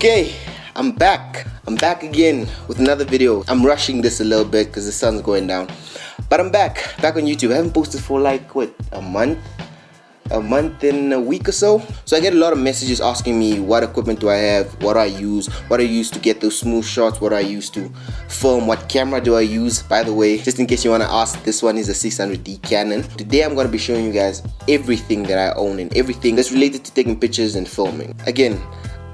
Okay, I'm back again with another video. I'm rushing this a little bit because the sun's going down, but I'm back on YouTube. I haven't posted for like what, a month and a week or so. So I get a lot of messages asking me what equipment do I have, what I use to get those smooth shots, what I use to film, what camera do I use. By the way, just in case you want to ask, this one is a 600D Canon. Today I'm going to be showing you guys everything that I own and everything that's related to taking pictures and filming. Again,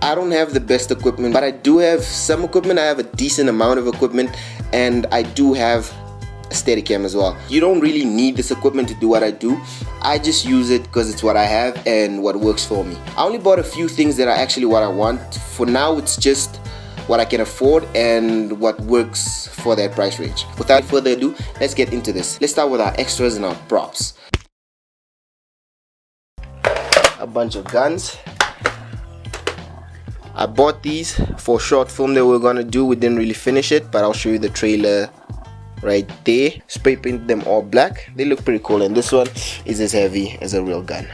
I don't have the best equipment, but I do have some equipment. I have a decent amount of equipment, and I do have a Steadicam as well. You don't really need this equipment to do what I do. I just use it because it's what I have and what works for me. I only bought a few things that are actually what I want. For now, it's just what I can afford and what works for that price range. Without further ado, let's get into this. Let's start with our extras and our props. A bunch of guns. I bought these for a short film that we're gonna do. We didn't really finish it, but I'll show you the trailer right there. Spray painted them all black. They look pretty cool, and this one is as heavy as a real gun.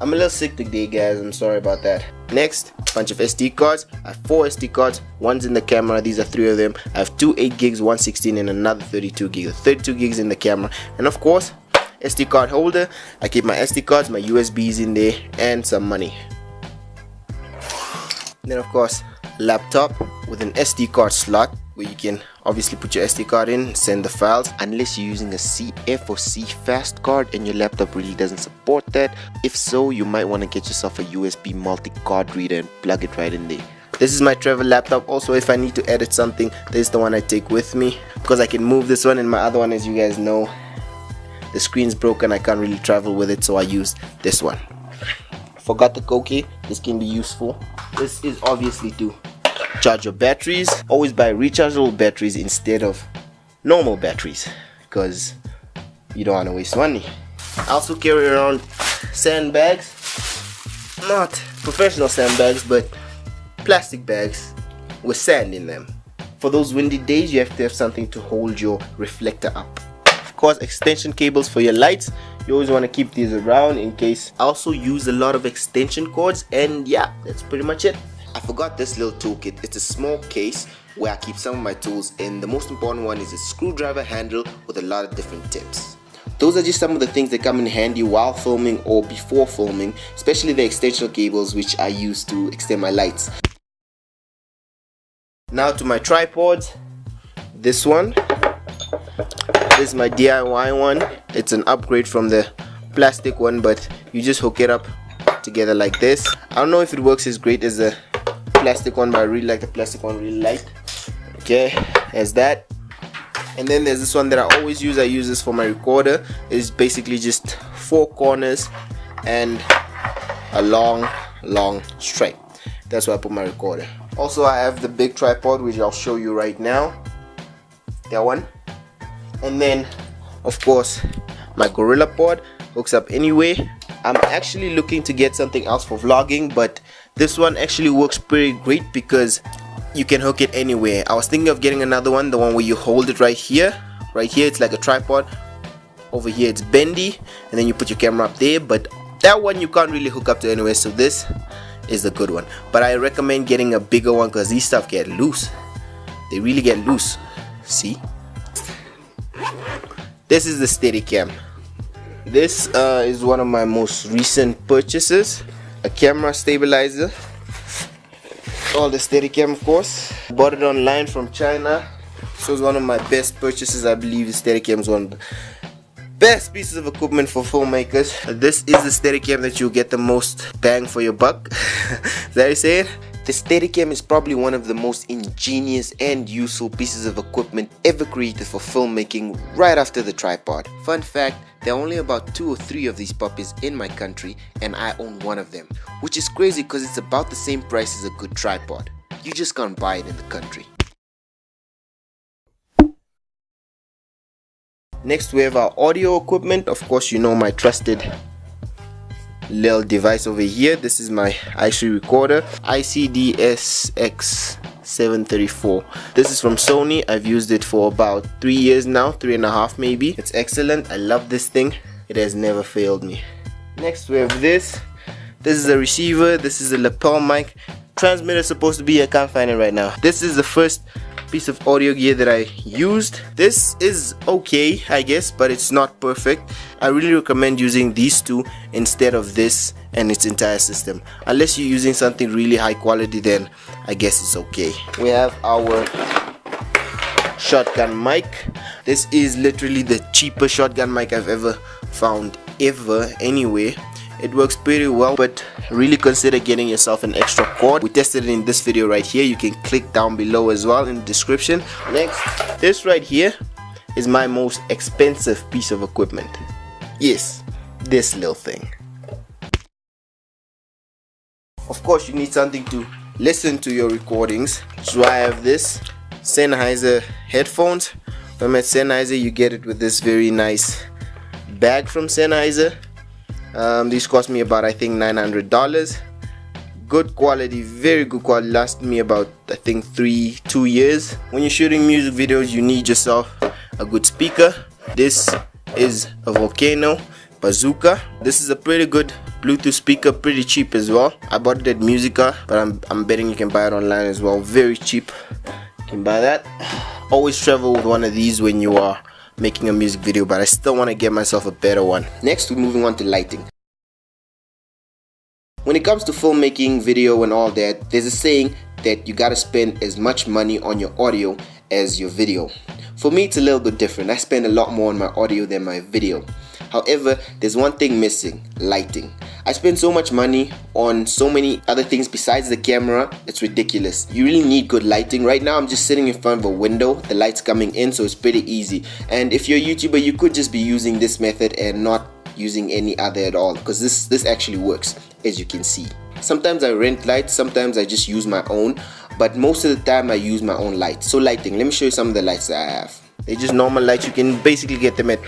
I'm a little sick today, guys. I'm sorry about that. Next, a bunch of SD cards. I have 4 SD cards. One's in the camera. These are 3 of them. I have 2 8 gigs, 1 16, and another 32 gigs. 32 gigs in the camera, and of course, SD card holder. I keep my SD cards, my USBs in there, and some money. Then of course, laptop with an SD card slot where you can obviously put your SD card in, send the files, unless you're using a CF or CFast card and your laptop really doesn't support that. If so, you might want to get yourself a USB multi-card reader and plug it right in there. This is my travel laptop. Also, if I need to edit something, this is the one I take with me because I can move this one, and my other one, as you guys know, the screen's broken. I can't really travel with it, so I use this one. Forgot the cookie. This can be useful. This is obviously to charge your batteries. Always buy rechargeable batteries instead of normal batteries because you don't want to waste money. I also carry around sandbags. Not professional sandbags, but plastic bags with sand in them. For those windy days, you have to have something to hold your reflector up. Of course, extension cables for your lights. You always want to keep these around in case. I also use a lot of extension cords, and yeah, that's pretty much it. I forgot this little toolkit. It's a small case where I keep some of my tools, and the most important one is a screwdriver handle with a lot of different tips. Those are just some of the things that come in handy while filming or before filming, especially the extension cables, which I use to extend my lights. Now to my tripods. This one. This is my DIY one. It's an upgrade from the plastic one, but you just hook it up together like this. I don't know if it works as great as the plastic one, but I really like the plastic one, really light. Okay, there's that. And then there's this one that I always use. I use this for my recorder. It's basically just 4 corners and a long stripe. That's where I put my recorder. Also, I have the big tripod, which I'll show you right now. That one. And then of course my Gorilla Pod hooks up anyway. I'm actually looking to get something else for vlogging, but this one actually works pretty great because you can hook it anywhere. I was thinking of getting another one, the one where you hold it right here. Right here it's like a tripod. Over here it's bendy, and then you put your camera up there, but that one you can't really hook up to anywhere, so this is the good one. But I recommend getting a bigger one because these stuff get loose. They really get loose. See? This is the Steadicam. This is one of my most recent purchases. A camera stabilizer. All the Steadicam, of course. Bought it online from China. So it's one of my best purchases. I believe the Steadicam is one of the best pieces of equipment for filmmakers. This is the Steadicam that you'll get the most bang for your buck. Is that how you say it? The Steadicam is probably one of the most ingenious and useful pieces of equipment ever created for filmmaking, right after the tripod. Fun fact, there are only about 2 or 3 of these puppies in my country, and I own one of them, which is crazy because it's about the same price as a good tripod. You just can't buy it in the country. Next we have our audio equipment. Of course, you know my trusted little device over here. This is my iShree recorder, ICD-SX734. This is from Sony. I've used it for about 3 years now, 3.5 maybe. It's excellent. I love this thing. It has never failed me. Next we have this. This is the receiver. This is the lapel mic. Transmitter is supposed to be, I can't find it right now. This is the first piece of audio gear that I used. This is okay, I guess, but it's not perfect. I really recommend using these two instead of this and its entire system. Unless you're using something really high quality, then I guess it's okay. We have our shotgun mic. This is literally the cheapest shotgun mic I've ever found, anyway. It works pretty well, but really consider getting yourself an extra cord. We tested it in this video right here. You can click down below as well in the description. Next, this right here is my most expensive piece of equipment. Yes, this little thing. Of course, you need something to listen to your recordings. So I have this Sennheiser headphones. From at Sennheiser, you get it with this very nice bag from Sennheiser. These cost me about, I think, $900. Good quality, very good quality. Lasted me about, I think, 2 years. When you're shooting music videos, you need yourself a good speaker. This is a Volcano Bazooka. This is a pretty good Bluetooth speaker, pretty cheap as well. I bought it at Musica, but I'm betting you can buy it online as well. Very cheap. You can buy that. Always travel with one of these when you are making a music video, but I still want to get myself a better one. Next, we're moving on to lighting. When it comes to filmmaking, video and all that, there's a saying that you gotta spend as much money on your audio as your video. For me, it's a little bit different. I spend a lot more on my audio than my video. However, there's one thing missing: lighting. I spend so much money on so many other things besides the camera, it's ridiculous. You really need good lighting. Right now I'm just sitting in front of a window, the light's coming in, so it's pretty easy. And if you're a YouTuber, you could just be using this method and not using any other at all, because this actually works, as you can see. Sometimes I rent lights, sometimes I just use my own, but most of the time I use my own lights. So lighting, let me show you some of the lights that I have. They're just normal lights. You can basically get them at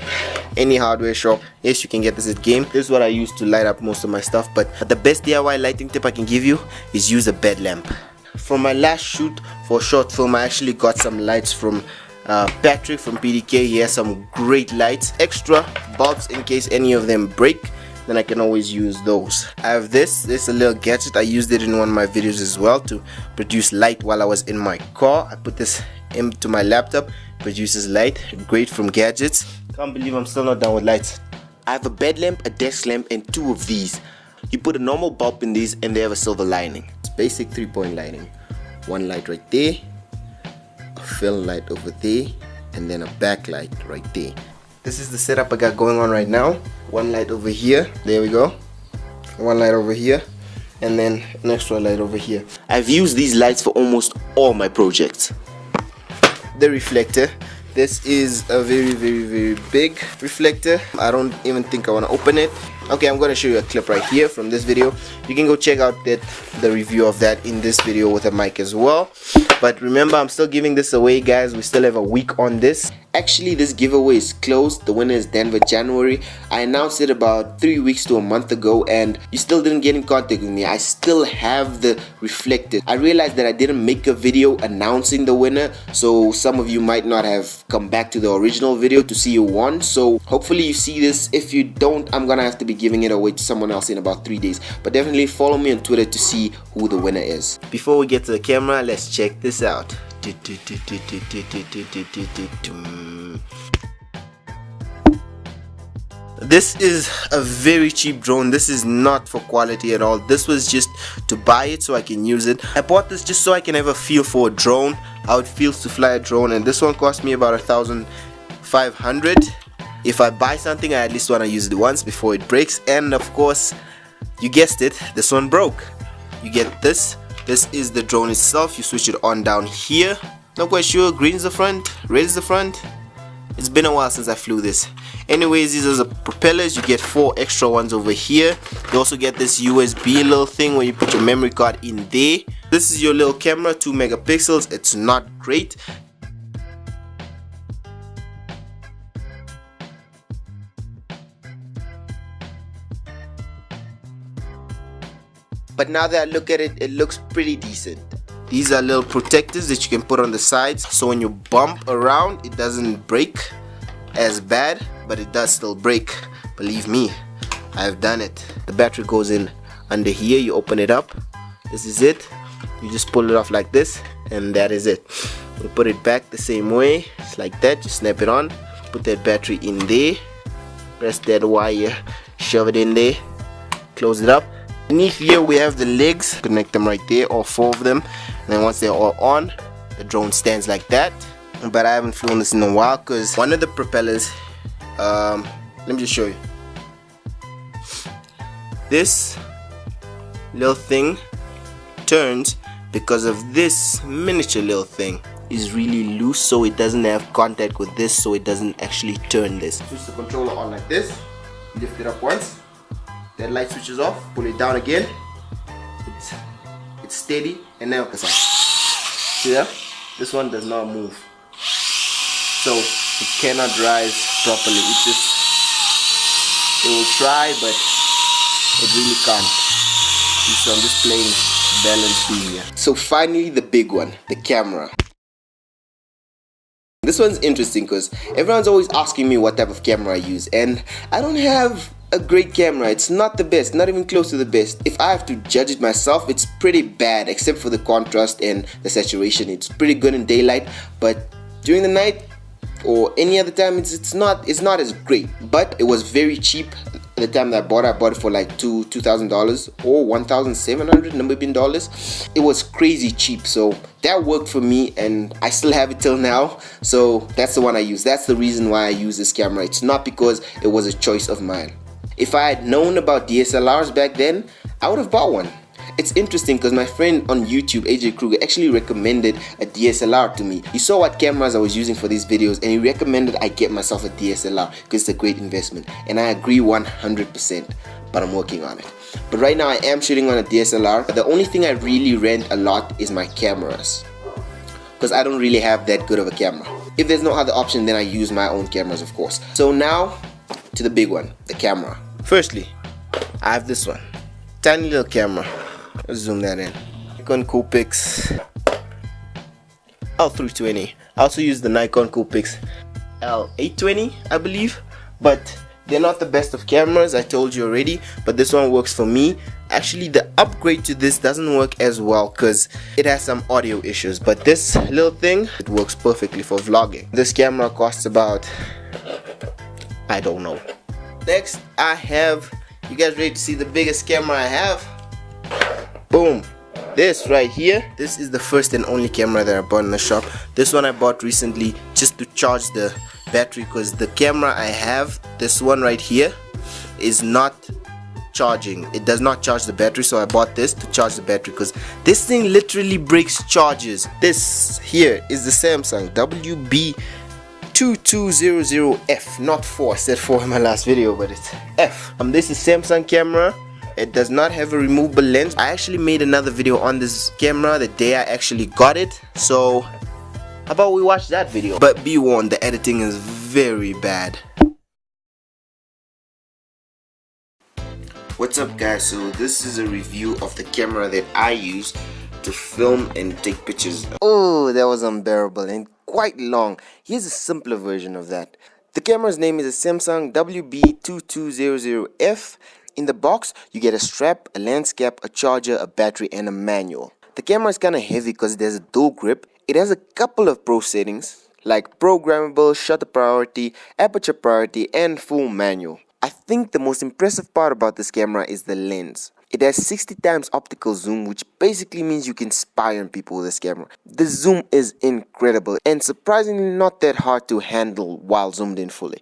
any hardware shop. Yes, you can get this at Game. This is what I use to light up most of my stuff, but the best DIY lighting tip I can give you is use a bed lamp. For my last shoot for a short film, I actually got some lights from Patrick from PDK. He has some great lights, extra bulbs in case any of them break, then I can always use those. I have this is a little gadget. I used it in one of my videos as well to produce light while I was in my car. I put this into my laptop, produces light. Great from gadgets. Can't believe I'm still not done with lights. I have a bed lamp, a desk lamp, and two of these. You put a normal bulb in these and they have a silver lining. It's basic 3-point lighting. One light right there, a fill light over there, and then a backlight right there. This is the setup I got going on right now. One light over here, there we go. One light over here, and then an extra light over here. I've used these lights for almost all my projects. The reflector. This is a very big reflector. I don't even think I want to open it. Okay, I'm going to show you a clip right here from this video. You can go check out the review of that in this video with a mic as well. But remember, I'm still giving this away, guys. We still have a week on this. Actually, this giveaway is closed. The winner is Denver January. I announced it about 3 weeks to a month ago and you still didn't get in contact with me. I still have the reflector. I realized that I didn't make a video announcing the winner, so some of you might not have come back to the original video to see who won. So hopefully you see this. If you don't, I'm gonna have to be giving it away to someone else in about 3 days. But definitely follow me on Twitter to see who the winner is. Before we get to the camera, let's check this out. This is a very cheap drone. This is not for quality at all. This was just to buy it so I can use it. I bought this just so I can have a feel for a drone, how it feels to fly a drone, and this one cost me about 1,500. If I buy something, I at least want to use it once before it breaks. And of course, you guessed it, this one broke. You get this. This is the drone itself. You switch it on down here. Not quite sure. Green is the front, red is the front. It's been a while since I flew this. Anyways, these are the propellers. You get 4 extra ones over here. You also get this USB little thing where you put your memory card in there. This is your little camera, 2 megapixels. It's not great. But now that I look at it, it looks pretty decent. These are little protectors that you can put on the sides, so when you bump around, it doesn't break as bad, but it does still break. Believe me, I've done it. The battery goes in under here. You open it up. This is it. You just pull it off like this, and that is it. You put it back the same way. It's like that. You snap it on. Put that battery in there. Press that wire. Shove it in there. Close it up. Beneath here we have the legs. Connect them right there, all 4 of them. And then once they're all on, the drone stands like that. But I haven't flown this in a while because one of the propellers, let me just show you. This little thing turns because of this miniature little thing is really loose, so it doesn't have contact with this, so it doesn't actually turn this. Switch the controller on like this. Lift it up once. That light switches off. Pull it down again. It's steady, and now see that? This one does not move, so it cannot rise properly. It will try, but it really can't. So I'm just playing balance beam here. So finally, the big one, the camera. This one's interesting because everyone's always asking me what type of camera I use, and I don't have a great camera. It's not the best, not even close to the best. If I have to judge it myself, it's pretty bad, except for the contrast and the saturation. It's pretty good in daylight, but during the night or any other time, it's not as great. But it was very cheap. At the time that I bought it for like $2,000 or $1,700 Namibian dollars. It was crazy cheap, so that worked for me, and I still have it till now. So that's the one I use. That's the reason why I use this camera. It's not because it was a choice of mine. If I had known about DSLRs back then, I would have bought one. It's interesting because my friend on YouTube, AJ Kruger, actually recommended a DSLR to me. He saw what cameras I was using for these videos, and he recommended I get myself a DSLR because it's a great investment, and I agree 100%, but I'm working on it. But right now I am shooting on a DSLR. The only thing I really rent a lot is my cameras, because I don't really have that good of a camera. If there's no other option, then I use my own cameras, of course. So now to the big one, the camera. Firstly, I have this one, tiny little camera. Let's zoom that in. Nikon Coolpix L320. I also use the Nikon Coolpix L820, I believe, but they're not the best of cameras, I told you already, but this one works for me. Actually, the upgrade to this doesn't work as well because it has some audio issues, but this little thing, it works perfectly for vlogging. This camera costs about, I don't know. Next, I have, you guys ready to see the biggest camera I have? Boom, this right here. This is the first and only camera that I bought in the shop. This one I bought recently just to charge the battery, because the camera I have, this one right here, is not charging. It does not charge the battery, so I bought this to charge the battery because this thing literally breaks charges. This here is the Samsung WB2200F, not 4. I said 4 in my last video, but it's F. This is Samsung camera. It does not have a removable lens. I actually made another video on this camera the day I actually got it, so how about we watch that video? But be warned, the editing is very bad. What's up guys, so this is a review of the camera that I use to film and take pictures. Oh, that was unbearable and quite long. Here's a simpler version of that. The camera's name is a Samsung WB2200F. In the box, you get a strap, a lens cap, a charger, a battery, and a manual. The camera is kind of heavy because there's a dual grip. It has a couple of pro settings like programmable, shutter priority, aperture priority, and full manual. I think the most impressive part about this camera is the lens. It has 60 times optical zoom, which basically means you can spy on people with this camera. The zoom is incredible and surprisingly not that hard to handle while zoomed in fully.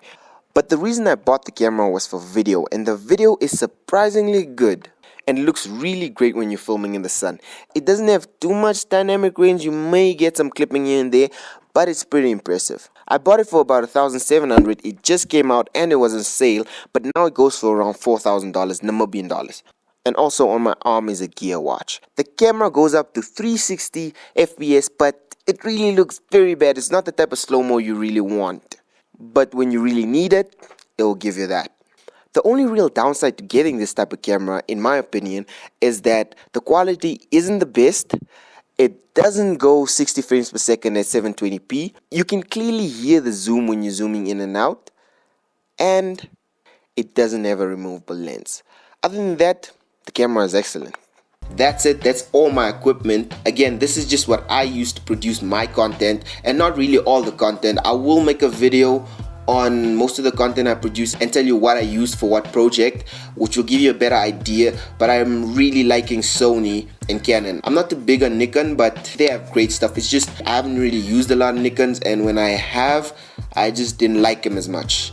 But the reason I bought the camera was for video, and the video is surprisingly good and looks really great when you're filming in the sun. It doesn't have too much dynamic range. You may get some clipping here and there, but it's pretty impressive. I bought it for about 1,700. It just came out and it was on sale, but now it goes for around $4,000 Namibian dollars. And also on my arm is a gear watch. The camera goes up to 360 FPS, but it really looks very bad. It's not the type of slow-mo you really want. But when you really need it, it will give you that. The only real downside to getting this type of camera, in my opinion, is that the quality isn't the best. It doesn't go 60 frames per second at 720p. You can clearly hear the zoom when you're zooming in and out. And it doesn't have a removable lens. Other than that, the camera is excellent. That's it. That's all my equipment. Again, this is just what I use to produce my content, and not really all the content. I will make a video on most of the content I produce and tell you what I used for what project, which will give you a better idea. But I'm really liking Sony and Canon. I'm not too big on Nikon, but they have great stuff. It's just I haven't really used a lot of Nikons, and when I have, I just didn't like them as much.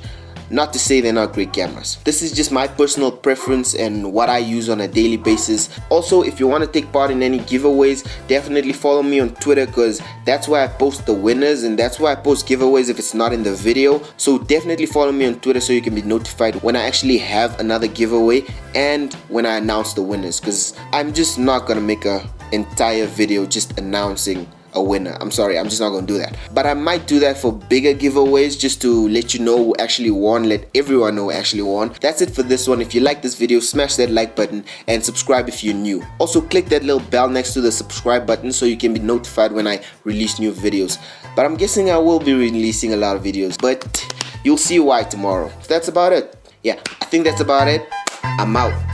Not to say they're not great cameras. This is just my personal preference and what I use on a daily basis. Also, if you want to take part in any giveaways, definitely follow me on Twitter, because that's where I post the winners, and that's where I post giveaways if it's not in the video. So definitely follow me on Twitter so you can be notified when I actually have another giveaway and when I announce the winners, because I'm just not gonna make an entire video just announcing a winner. I'm sorry, I'm just not gonna do that. But I might do that for bigger giveaways, just to let you know who actually won, let everyone know who actually won. That's it for this one. If you like this video, smash that like button and subscribe if you're new. Also click that little bell next to the subscribe button so you can be notified when I release new videos. But I'm guessing I will be releasing a lot of videos, but you'll see why tomorrow. That's about it. Yeah, I think that's about it. I'm out.